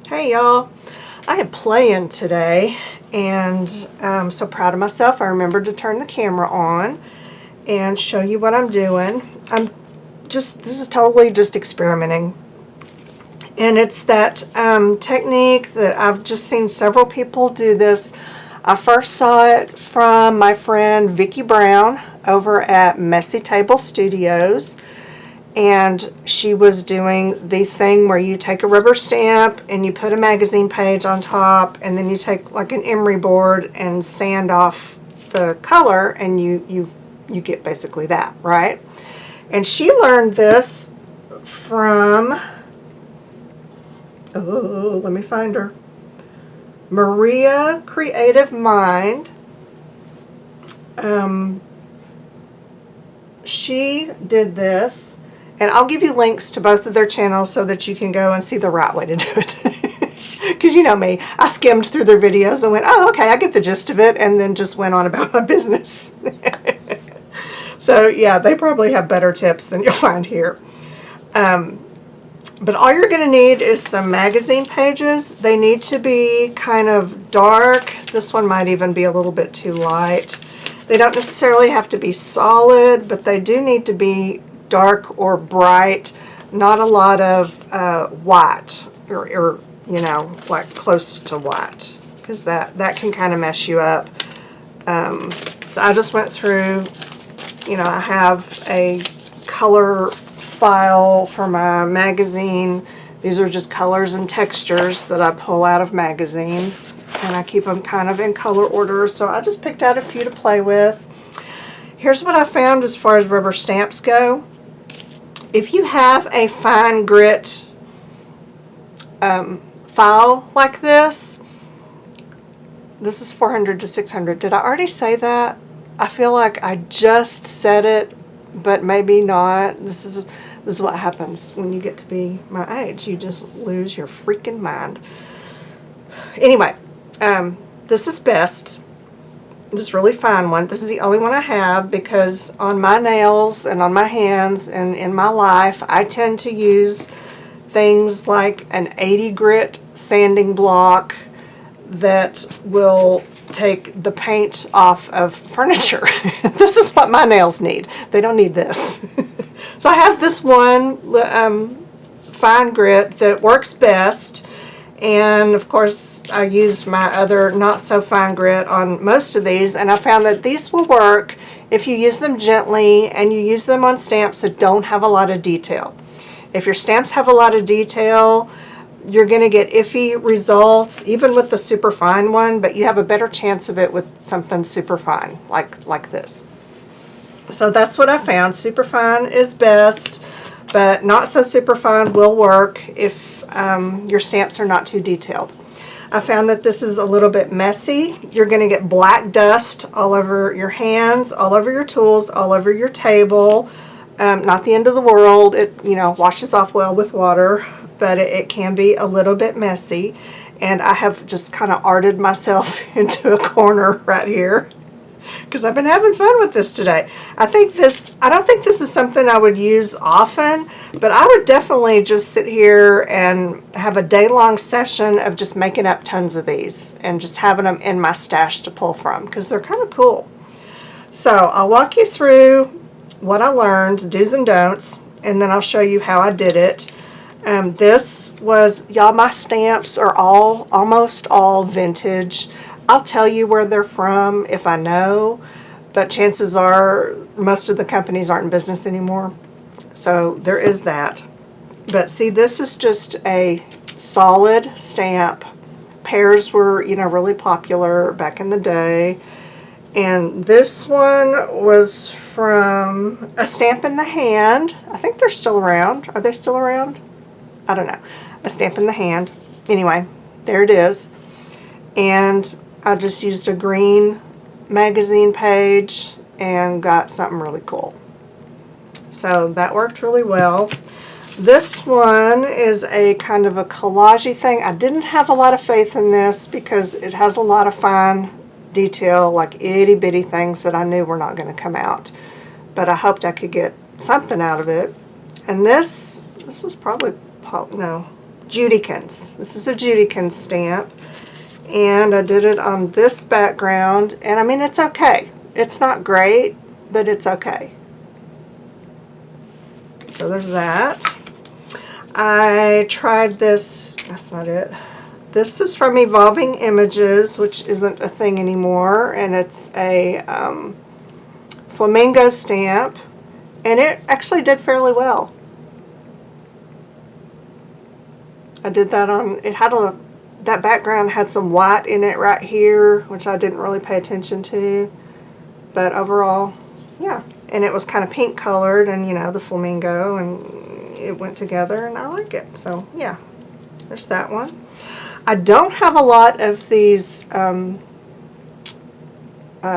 Hey y'all, I am playing today and I'm so proud of myself. I remembered to turn the camera on and show you what I'm doing. This is totally just experimenting. And it's that technique that I've just seen several people do this. I first saw it from my friend Vicki Brown over at Masse Table Studios. And she was doing the thing where you take a rubber stamp and you put a magazine page on top, and then you take like an emery board and sand off the color, and you get basically that, right? And she learned this from, oh, let me find her, Maria Creative Mind. She did this. And I'll give you links to both of their channels so that you can go and see the right way to do it. Because you know me, I skimmed through their videos and went, oh, okay, I get the gist of it, and then just went on about my business. So yeah, they probably have better tips than you'll find here. But all you're going to need is some magazine pages. They need to be kind of dark. This one might even be a little bit too light. They don't necessarily have to be solid, but they do need to be dark or bright, not a lot of white or you know, like close to white, because that can kind of mess you up. So I just went through, you know, I have a color file for my magazine. These are just colors and textures that I pull out of magazines, and I keep them kind of in color order. So I just picked out a few to play with. Here's what I found as far as rubber stamps go. If you have a fine grit file like this is 400 to 600. Did I already say that? I feel like I just said it, but maybe not. This is what happens when you get to be my age. You just lose your freaking mind. Anyway, this is best. This really fine one. This is the only one I have because on my nails and on my hands and in my life, I tend to use things like an 80 grit sanding block that will take the paint off of furniture. This is what my nails need. They don't need this. So I have this one fine grit that works best. And of course I used my other not so fine grit on most of these, and I found that these will work if you use them gently and you use them on stamps that don't have a lot of detail. If your stamps have a lot of detail, you're going to get iffy results even with the super fine one, but you have a better chance of it with something super fine like this. So that's what I found. Super fine is best, but not so super fine will work if your stamps are not too detailed. I found that this is a little bit messy. You're going to get black dust all over your hands, all over your tools, all over your table. Not the end of the world. It, you know, washes off well with water, but it can be a little bit messy. And I have just kind of arted myself into a corner right here, because I've been having fun with this today. I don't think this is something I would use often, but I would definitely just sit here and have a day-long session of just making up tons of these and just having them in my stash to pull from, because they're kind of cool. So I'll walk you through what I learned, do's and don'ts, and then I'll show you how I did it. This was, y'all, my stamps are almost all vintage. I'll tell you where they're from if I know, but chances are most of the companies aren't in business anymore. So there is that. But see, this is just a solid stamp. Pears were, you know, really popular back in the day. And this one was from A Stamp in the Hand. I think they're still around. Are they still around? I don't know. A Stamp in the Hand. Anyway, there it is. And I just used a green magazine page and got something really cool. So that worked really well. This one is a kind of a collage-y thing. I didn't have a lot of faith in this because it has a lot of fine detail, like itty-bitty things that I knew were not going to come out. But I hoped I could get something out of it. And this was probably, no, Judykins. This is a Judykins stamp. And I did it on this background. And I mean, it's okay. It's not great, but it's okay. So there's that. I tried this. That's not it. This is from Evolving Images, which isn't a thing anymore. And it's a flamingo stamp. And it actually did fairly well. I did that on, it had that background had some white in it right here, which I didn't really pay attention to. But overall, yeah. And it was kind of pink colored, and you know, the flamingo, and it went together, and I like it. So yeah, there's that one. I don't have a lot of these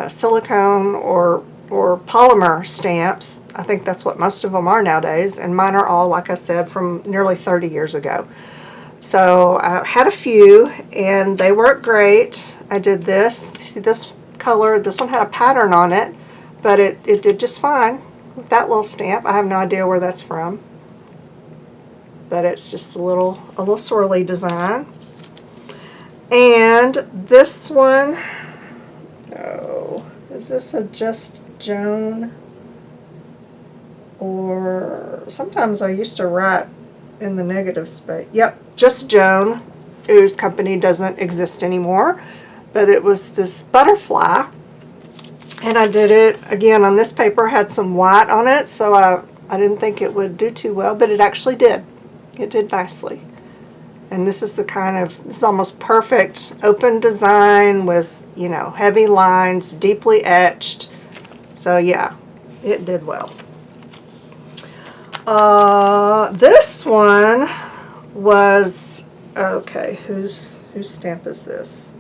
silicone or polymer stamps. I think that's what most of them are nowadays, and mine are all, like I said, from nearly 30 years ago. So I had a few, and they work great. I did this. See this color? This one had a pattern on it, but it did just fine with that little stamp. I have no idea where that's from, but it's just a little swirly design. And this one, oh, is this a Just Joan? Or sometimes I used to write in the negative space. Yep, Just Joan, whose company doesn't exist anymore. But it was this butterfly. And I did it, again, on this paper, had some white on it, so I didn't think it would do too well, but it actually did. It did nicely. And this is the kind of, this is almost perfect open design with, you know, heavy lines, deeply etched. So yeah, it did well. This one was, okay, whose stamp is this?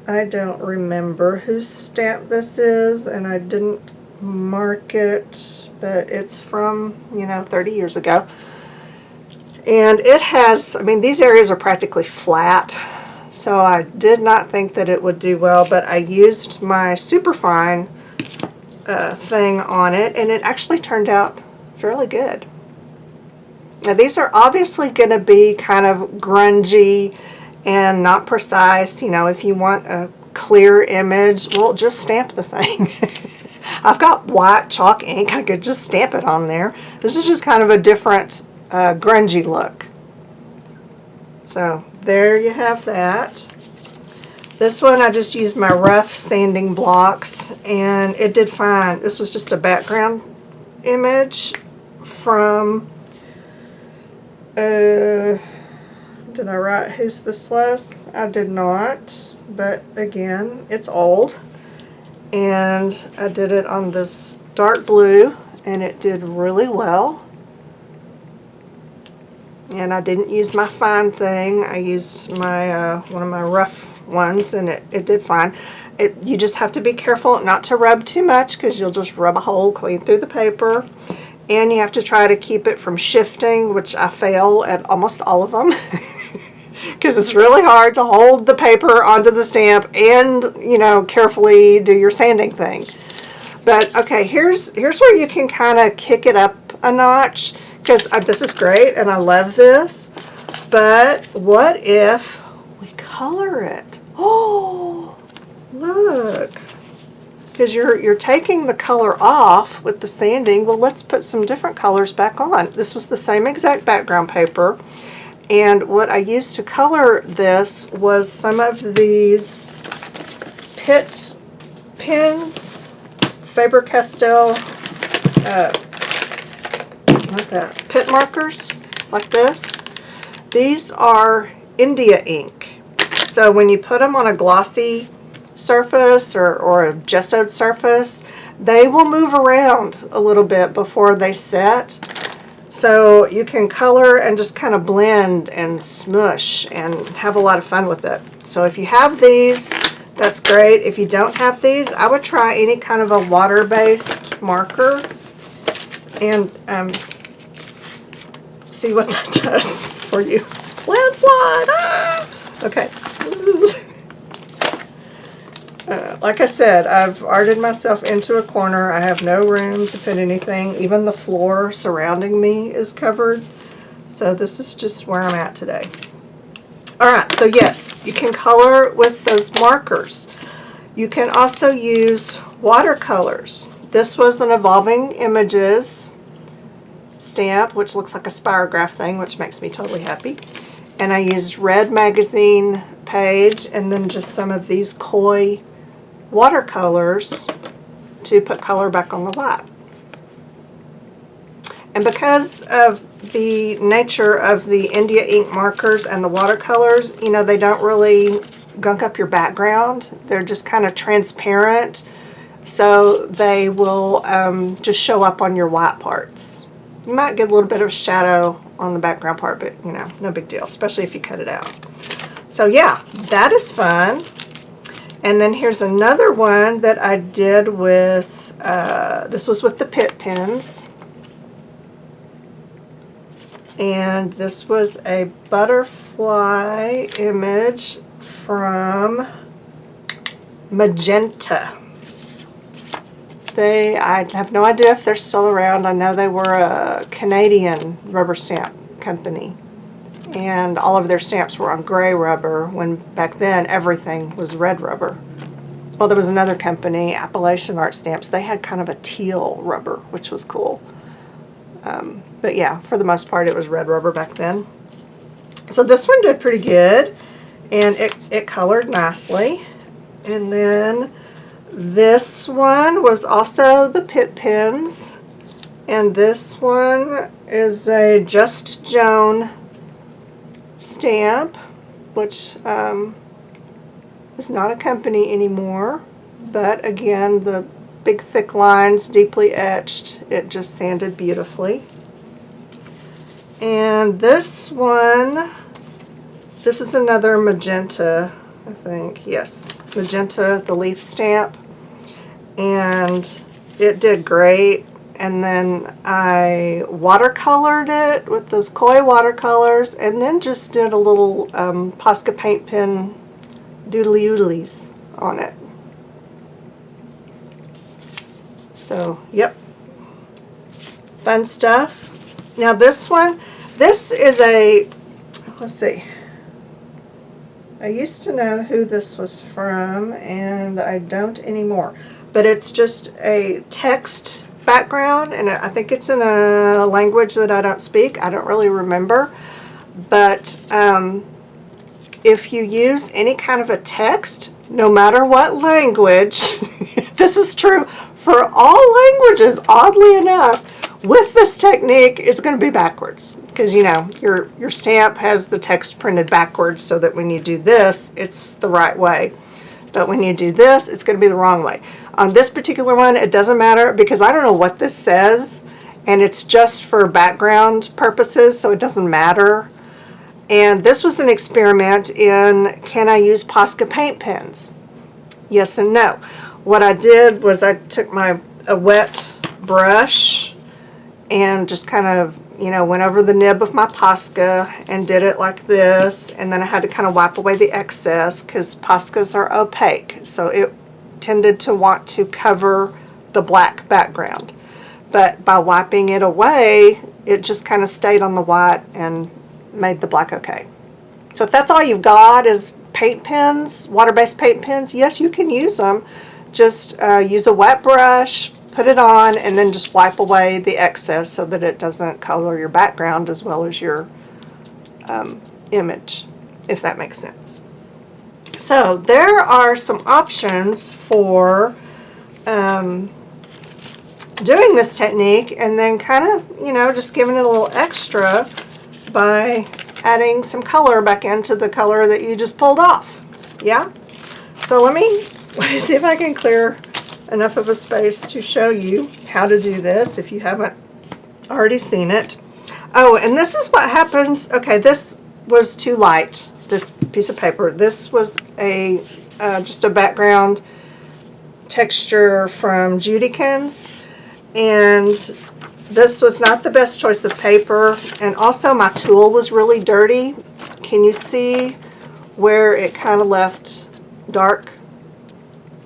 I don't remember whose stamp this is, and I didn't mark it, but it's from, you know, 30 years ago. And it has, I mean, these areas are practically flat, so I did not think that it would do well, but I used my superfine thing on it, and it actually turned out fairly good. Now these are obviously going to be kind of grungy and not precise. You know, if you want a clear image, well, just stamp the thing. I've got white chalk ink. I could just stamp it on there. This is just kind of a different grungy look. So there you have that. This one I just used my rough sanding blocks, and it did fine. This was just a background image from, did I write whose this was? I did not, but again, it's old. And I did it on this dark blue, and it did really well. And I didn't use my fine thing. I used my one of my rough ones, and it did fine. You just have to be careful not to rub too much, because you'll just rub a hole clean through the paper. And you have to try to keep it from shifting, which I fail at almost all of them. Because it's really hard to hold the paper onto the stamp and, you know, carefully do your sanding thing. But okay, here's where you can kind of kick it up a notch, because this is great and I love this. But what if we color it? Oh, look. Because you're taking the color off with the sanding. Well, let's put some different colors back on. This was the same exact background paper. And what I used to color this was some of these Pitt pins, Faber-Castell, like that, Pitt markers, like this. These are India ink. So when you put them on a glossy surface or a gessoed surface, they will move around a little bit before they set. So you can color and just kind of blend and smush and have a lot of fun with it. So if you have these, that's great. If you don't have these, I would try any kind of a water-based marker and see what that does for you. Landslide! Ah! Okay. Like I said, I've arted myself into a corner. I have no room to put anything. Even the floor surrounding me is covered. So this is just where I'm at today. All right, so yes, you can color with those markers. You can also use watercolors. This was an Evolving Images stamp, which looks like a spirograph thing, which makes me totally happy. And I used red magazine page and then just some of these Koi watercolors to put color back on the white. And because of the nature of the India ink markers and the watercolors, you know, they don't really gunk up your background. They're just kind of transparent, so they will just show up on your white parts. You might get a little bit of shadow on the background part, but you know, no big deal, especially if you cut it out. So yeah, that is fun. And then here's another one that I did with, this was with the Pit Pens. And this was a butterfly image from Magenta. I have no idea if they're still around. I know they were a Canadian rubber stamp company. And all of their stamps were on gray rubber, when back then everything was red rubber. Well, there was another company, Appalachian Art Stamps. They had kind of a teal rubber, which was cool. But yeah, for the most part, it was red rubber back then. So this one did pretty good, and it colored nicely. And then this one was also the Pit Pens, and this one is a Just Joan stamp, which is not a company anymore, but again, the big thick lines, deeply etched, it just sanded beautifully. And this one, this is another Magenta, I think, yes, Magenta, the leaf stamp, and it did great. And then I watercolored it with those Koi watercolors, and then just did a little Posca paint pen doodly-oodlies on it. So, yep, fun stuff. Now this one, this is a, let's see, I used to know who this was from, and I don't anymore, but it's just a text background, and I think it's in a language that I don't speak. I don't really remember, but if you use any kind of a text, no matter what language, this is true for all languages, oddly enough, with this technique, it's going to be backwards, because you know your stamp has the text printed backwards, so that when you do this, it's the right way, but when you do this, it's going to be the wrong way. On this particular one, it doesn't matter, because I don't know what this says, and it's just for background purposes, so it doesn't matter. And this was an experiment in, can I use Posca paint pens? Yes and no. What I did was I took a wet brush and just kind of, you know, went over the nib of my Posca and did it like this, and then I had to kind of wipe away the excess, because Poscas are opaque, so it tended to want to cover the black background. But by wiping it away, it just kind of stayed on the white and made the black okay. So if that's all you've got is paint pens, water-based paint pens, yes, you can use them. Just use a wet brush, put it on, and then just wipe away the excess so that it doesn't color your background as well as your image, if that makes sense. So there are some options for doing this technique, and then kind of, you know, just giving it a little extra by adding some color back into the color that you just pulled off. Yeah? So let me see if I can clear enough of a space to show you how to do this if you haven't already seen it. Oh, and this is what happens. Okay, this was too light, this piece of paper. This was a just a background texture from Judykins, and this was not the best choice of paper, and also my tool was really dirty. Can you see where it kind of left dark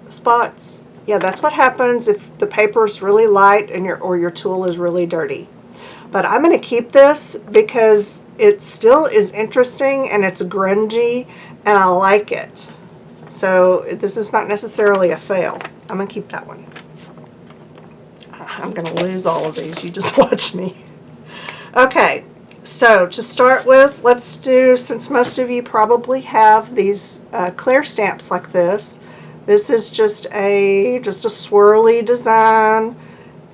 spots? Yeah, that's what happens if the paper is really light and your tool is really dirty. But I'm going to keep this because it still is interesting and it's grungy and I like it. So this is not necessarily a fail. I'm going to keep that one. I'm going to lose all of these. You just watch me. Okay, so to start with, let's do, since most of you probably have these clear stamps like this, this is just a swirly design,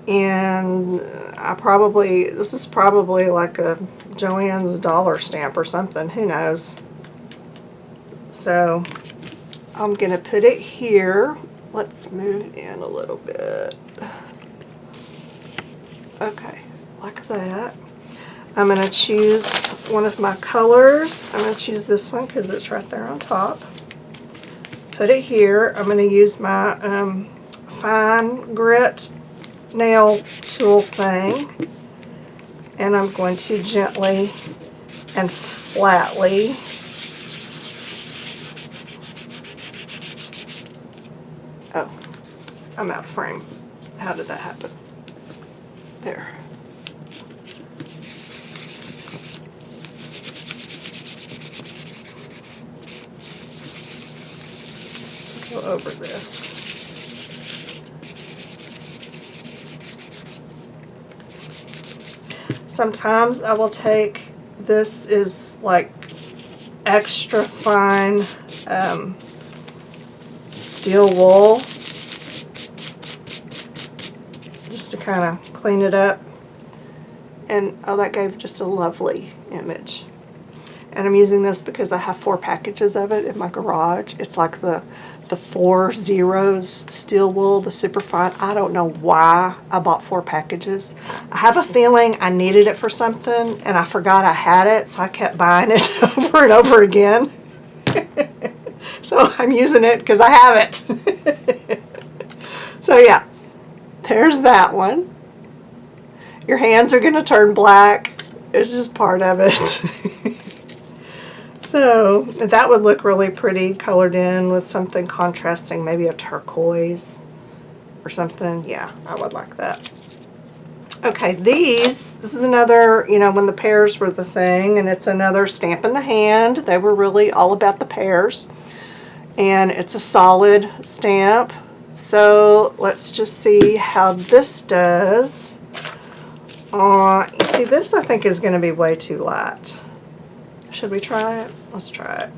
and this is probably like a Joann's dollar stamp or something, who knows. So I'm going to put it here. Let's move in a little bit. Okay, like that. I'm going to choose one of my colors. I'm going to choose this one because it's right there on top. Put it here. I'm going to use my fine grit nail tool thing. And I'm going to gently and flatly oh, I'm out of frame. How did that happen? There. Go over this. Sometimes I will take, this is like extra fine steel wool, just to kind of clean it up. And oh, that gave just a lovely image. And I'm using this because I have 4 packages of it in my garage. It's like the 4 zeros steel wool, the super fine. I don't know why I bought 4 packages. I have a feeling I needed it for something and I forgot I had it, so I kept buying it over and over again. So I'm using it because I have it. So yeah, there's that one. Your hands are going to turn black. It's just part of it. So that would look really pretty colored in with something contrasting, maybe a turquoise or something. Yeah, I would like that. Okay, this is another, you know, when the pears were the thing, and it's another stamp in the hand. They were really all about the pears. And it's a solid stamp. So let's just see how this does. You see, this I think is going to be way too light. Should we try it? Let's try it.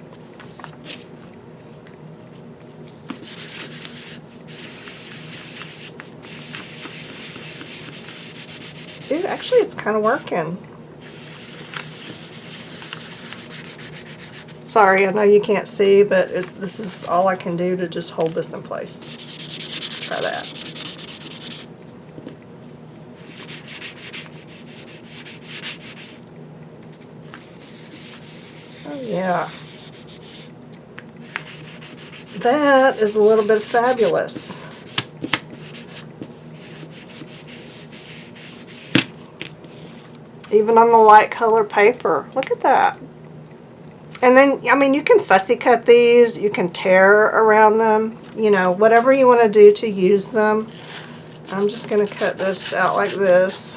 Dude, actually it's kind of working. Sorry, I know you can't see, but this is all I can do to just hold this in place. Try that. Oh yeah. That is a little bit fabulous. Even on the light color paper. Look at that. And then, I mean, you can fussy cut these. You can tear around them. You know, whatever you want to do to use them. I'm just going to cut this out like this,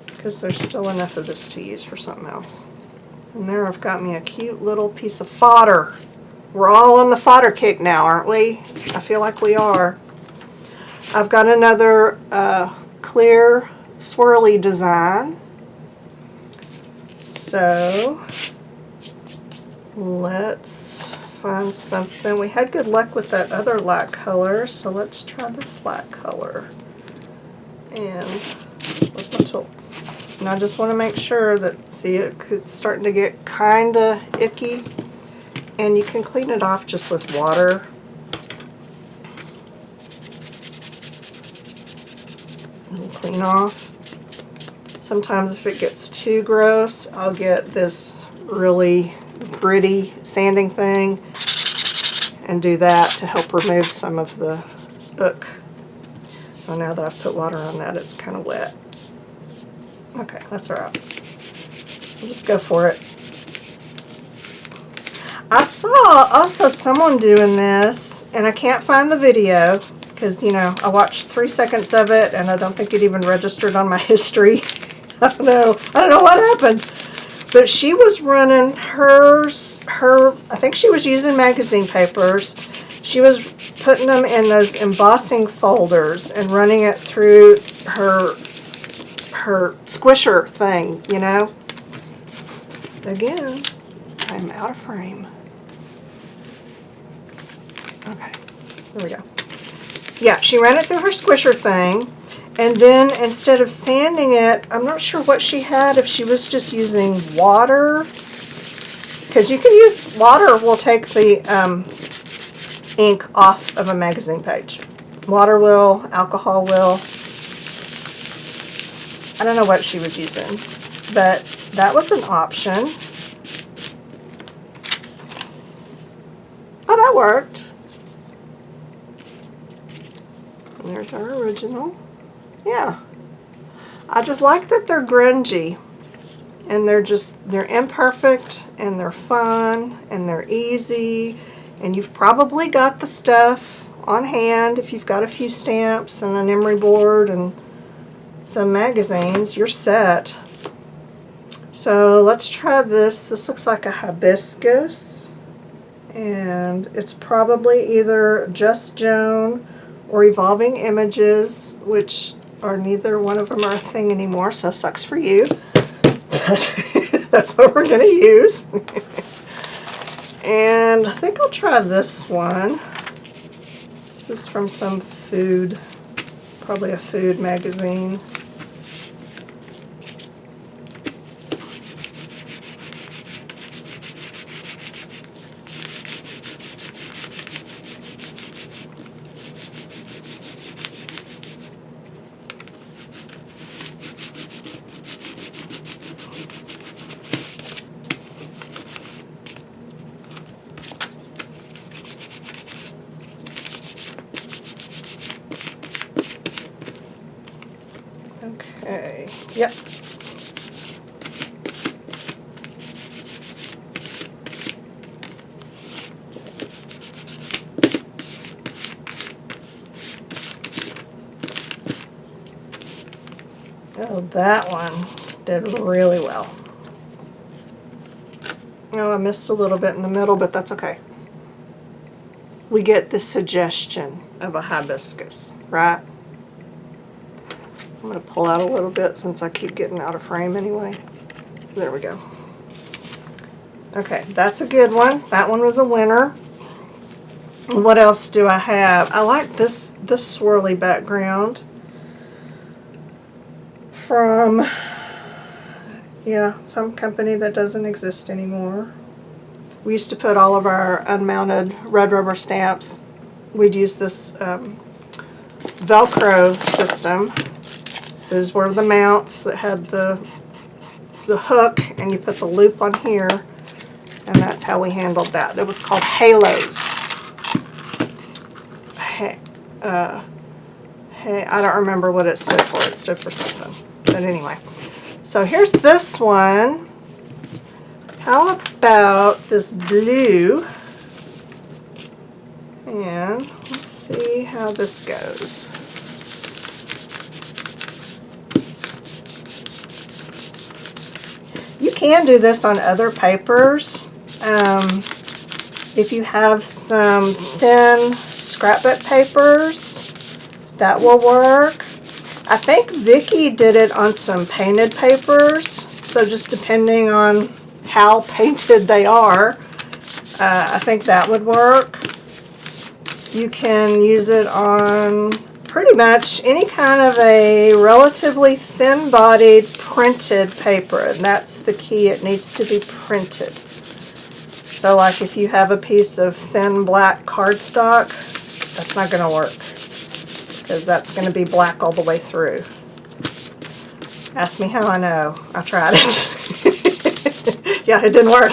because there's still enough of this to use for something else. And there I've got me a cute little piece of fodder. We're all on the fodder kick now, aren't we? I feel like we are. I've got another clear swirly design. So let's find something. We had good luck with that other light color, so let's try this light color. And where's my tool? And I just want to make sure that, see, it's starting to get kind of icky, and you can clean it off just with water. It'll clean off. Sometimes if it gets too gross, I'll get this really gritty sanding thing and do that to help remove some of the ook. So now that I've put water on that, it's kind of wet. Okay, that's all right. We'll just go for it. I saw also someone doing this, and I can't find the video, because, you know, I watched 3 seconds of it and I don't think it even registered on my history. I don't know what happened. But she was running I think she was using magazine papers. She was putting them in those embossing folders and running it through her squisher thing, you know. Again, I'm out of frame. Okay, there we go. Yeah, she ran it through her squisher thing, and then instead of sanding it, I'm not sure what she had, if she was just using water, because you can use water, will take the ink off of a magazine page. Water will, alcohol will. I don't know what she was using, but that was an option. Oh, that worked. And there's our original. Yeah. I just like that they're grungy. And they're imperfect, and they're fun, and they're easy. And you've probably got the stuff on hand. If you've got a few stamps and an emery board and some magazines, you're set. So let's try this. This looks like a hibiscus, and it's probably either Just Joan or Evolving Images, which are neither one of them are a thing anymore, so sucks for you. But that's what we're going to use. And I think I'll try this one. This is from some food, probably a food magazine. Okay, yep. Oh, that one did really well. Oh, I missed a little bit in the middle, but that's okay. We get the suggestion of a hibiscus, right? I'm going to pull out a little bit since I keep getting out of frame anyway. There we go. Okay, that's a good one. That one was a winner. What else do I have? I like this swirly background from, yeah, some company that doesn't exist anymore. We used to put all of our unmounted red rubber stamps. We'd use this Velcro system. These were the mounts that had the hook, and you put the loop on here, and that's how we handled that. It was called halos. Hey, I don't remember what it stood for. It stood for something. But anyway, so here's this one. How about this blue? And let's see how this goes. You can do this on other papers. If you have some thin scrapbook papers, that will work. I think Vicki did it on some painted papers, so just depending on how painted they are, I think that would work. You can use it on pretty much any kind of a relatively thin-bodied printed paper, and that's the key. It needs to be printed. So like if you have a piece of thin black cardstock, that's not going to work, because that's going to be black all the way through. Ask me how I know. I tried it. Yeah, it didn't work.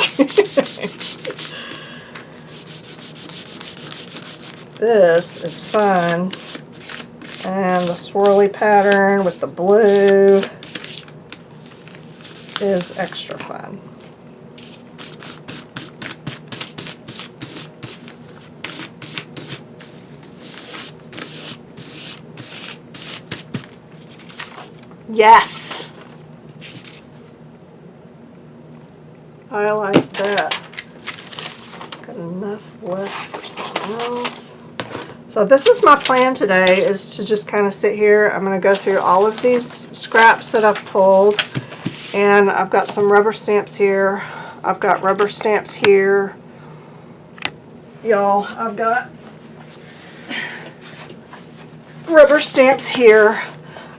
This is fun. And the swirly pattern with the blue is extra fun. Yes! I like that. Got enough left for something else. So this is my plan today, is to just kind of sit here. I'm going to go through all of these scraps that I've pulled. And I've got some rubber stamps here. I've got rubber stamps here. Y'all, I've got rubber stamps here.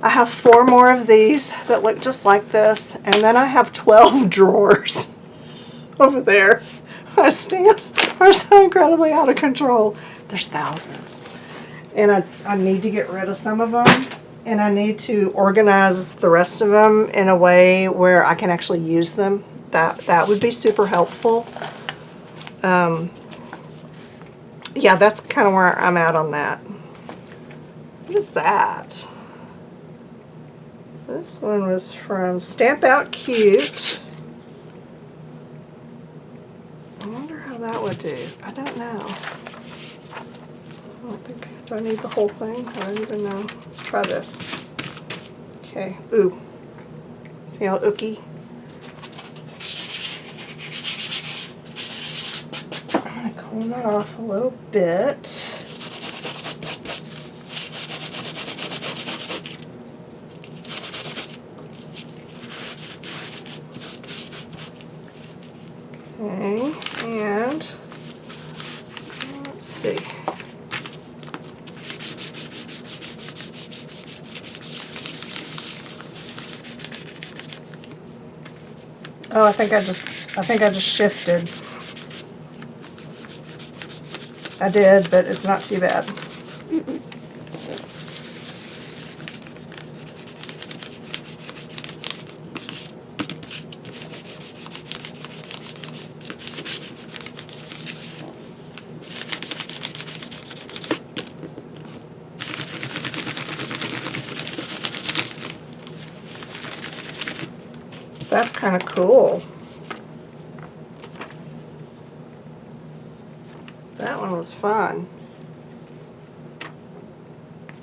I have 4 more of these that look just like this. And then I have 12 drawers over there. My stamps are so incredibly out of control. There's thousands. And I need to get rid of some of them. And I need to organize the rest of them in a way where I can actually use them. That would be super helpful. Yeah, that's kind of where I'm at on that. What is that? This one was from Stamp Out Cute. I wonder how that would do. I don't know. I don't think, do I need the whole thing? I don't even know. Let's try this. Okay, ooh. See how ooky? I'm gonna clean that off a little bit. Okay, and let's see. Oh, I think I just shifted. I did, but it's not too bad. That's kind of cool. That one was fun.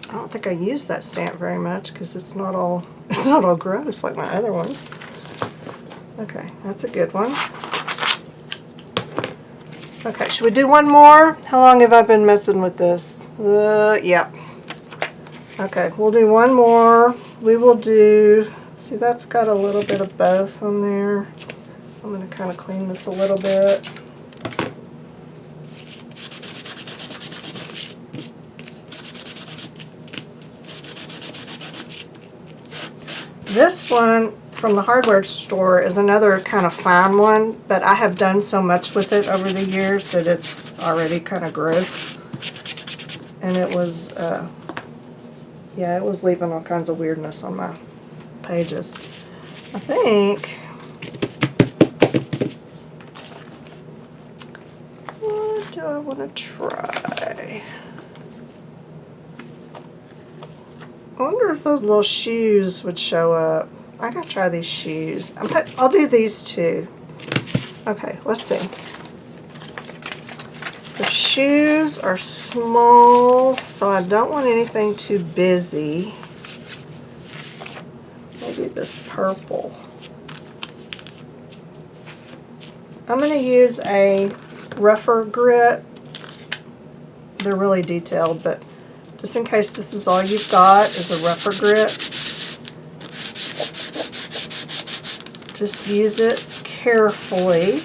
I don't think I used that stamp very much because it's not all gross like my other ones. Okay, that's a good one. Okay, should we do one more? How long have I been messing with this? Yep. Okay, we'll do one more. We will do, see, that's got a little bit of both on there. I'm going to kind of clean this a little bit. This one from the hardware store is another kind of fine one, but I have done so much with it over the years that it's already kind of gross. And it was, yeah, it was leaving all kinds of weirdness on my pages. I think, what do I want to try? I wonder if those little shoes would show up. I gotta try these shoes. I'll do these two. Okay, let's see. The shoes are small, so I don't want anything too busy. Maybe this purple. I'm going to use a rougher grit. They're really detailed, but just in case this is all you've got is a rougher grit, just use it carefully.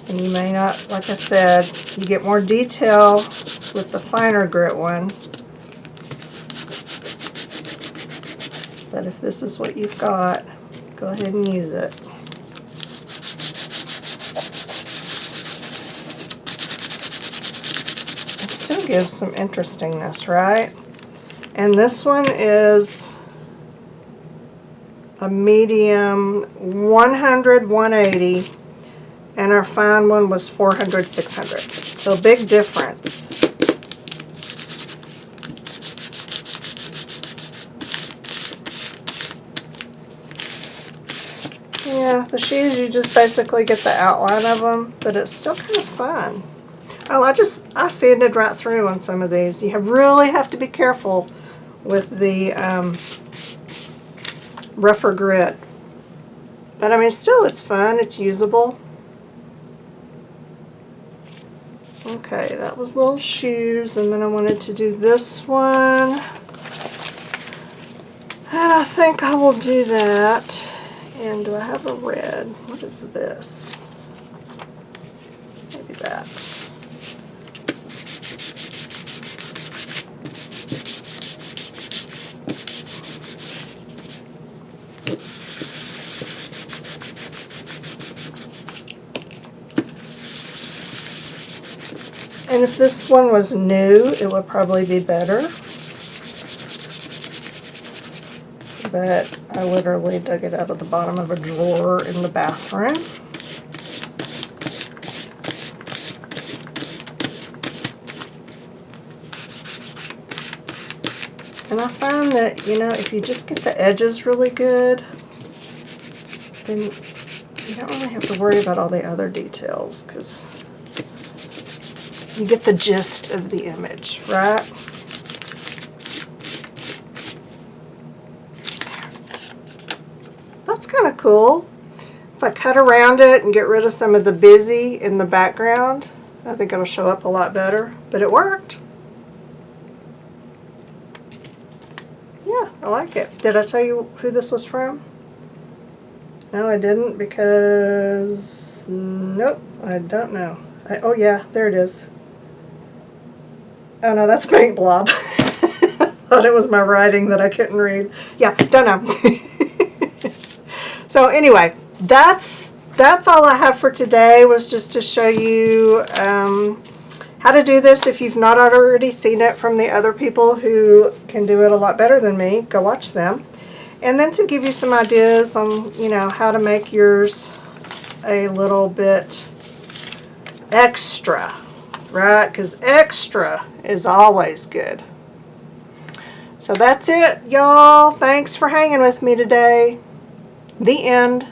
And you may not, like I said, you get more detail with the finer grit one. But if this is what you've got, go ahead and use it. It still gives some interestingness, right? And this one is a medium 100, 180. And our fine one was 400, 600. So big difference. Yeah, the shoes, you just basically get the outline of them, but it's still kind of fun. Oh, I sanded right through on some of these. You really have to be careful with the rougher grit. But I mean, still, it's fun. It's usable. Okay, that was little shoes, and then I wanted to do this one. And I think I will do that. And do I have a red? What is this? Maybe that. And if this one was new, it would probably be better. But I literally dug it out of the bottom of a drawer in the bathroom. And I find that, you know, if you just get the edges really good, then you don't really have to worry about all the other details, because you get the gist of the image, right? That's kind of cool. If I cut around it and get rid of some of the busy in the background, I think it'll show up a lot better, but it worked. Yeah, I like it. Did I tell you who this was from? No, I didn't, because, nope, I don't know. Oh yeah, there it is. Oh no, that's Paint Blob. Thought it was my writing that I couldn't read. Yeah, don't know. So anyway, that's all I have for today, was just to show you how to do this. If you've not already seen it from the other people who can do it a lot better than me, go watch them. And then to give you some ideas on, you know, how to make yours a little bit extra, right? Because extra is always good. So that's it, y'all. Thanks for hanging with me today. The end.